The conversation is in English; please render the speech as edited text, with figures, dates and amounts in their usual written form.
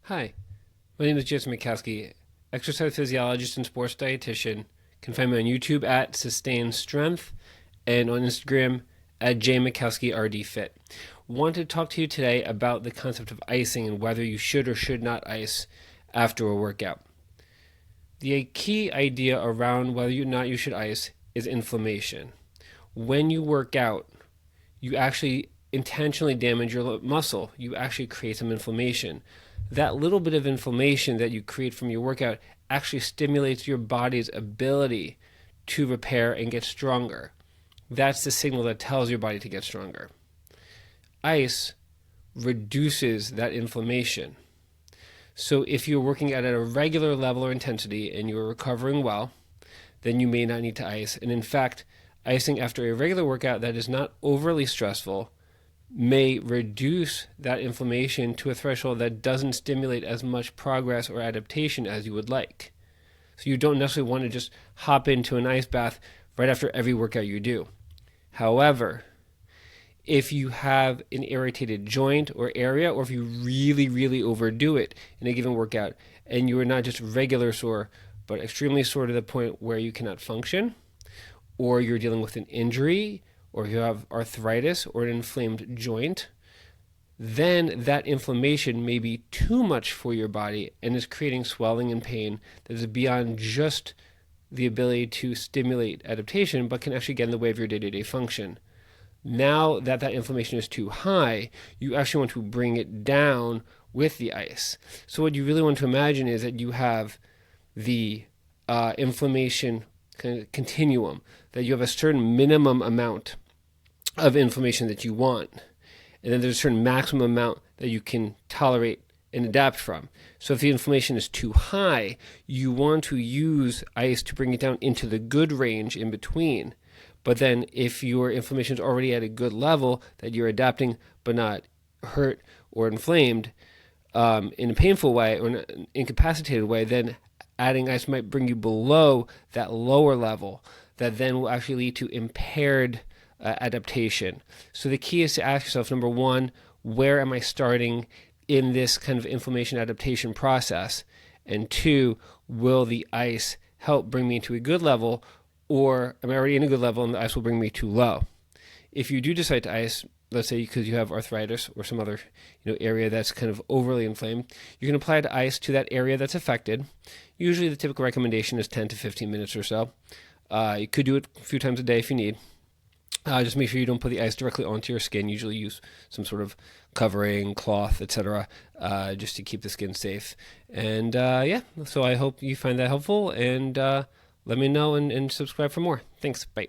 Hi, my name is Jason Mikowski, exercise physiologist and sports dietitian. You can find me on YouTube at Sustain Strength and on Instagram at jmikowskirfit. Want to talk to you today about the concept of icing and whether you should or should not ice after a workout. The key idea around whether or not you should ice is inflammation. When you work out, you actually intentionally damage your muscle. You actually create some inflammation. That little bit of inflammation that you create from your workout actually stimulates your body's ability to repair and get stronger. That's the signal that tells your body to get stronger. Ice reduces that inflammation. So if you're working at a regular level or intensity and you're recovering well, then you may not need to ice. And in fact, icing after a regular workout that is not overly stressful may reduce that inflammation to a threshold that doesn't stimulate as much progress or adaptation as you would like. So you don't necessarily want to just hop into an ice bath right after every workout you do. However, if you have an irritated joint or area, or if you really overdo it in a given workout and you are not just regular sore, but extremely sore to the point where you cannot function, or you're dealing with an injury, or you have arthritis or an inflamed joint, then that inflammation may be too much for your body and is creating swelling and pain that is beyond just the ability to stimulate adaptation, but can actually get in the way of your day-to-day function. Now that inflammation is too high, you actually want to bring it down with the ice. So what you really want to imagine is that you have the inflammation kind of continuum, that you have a certain minimum amount of inflammation that you want, and then there's a certain maximum amount that you can tolerate and adapt from. So if the inflammation is too high, you want to use ice to bring it down into the good range in between. But then if your inflammation is already at a good level that you're adapting but not hurt or inflamed in a painful way or an incapacitated way, then adding ice might bring you below that lower level that then will actually lead to impaired adaptation. So the key is to ask yourself, number one, where am I starting in this kind of inflammation adaptation process? And two, will the ice help bring me to a good level, or am I already in a good level and the ice will bring me too low? If you do decide to ice, let's say because you have arthritis or some other area that's kind of overly inflamed, you can apply the ice to that area that's affected. Usually the typical recommendation is 10 to 15 minutes or so. You could do it a few times a day if you need. Just make sure you don't put the ice directly onto your skin. Usually use some sort of covering, cloth, etc., just to keep the skin safe. And so I hope you find that helpful, and let me know and subscribe for more. Thanks. Bye.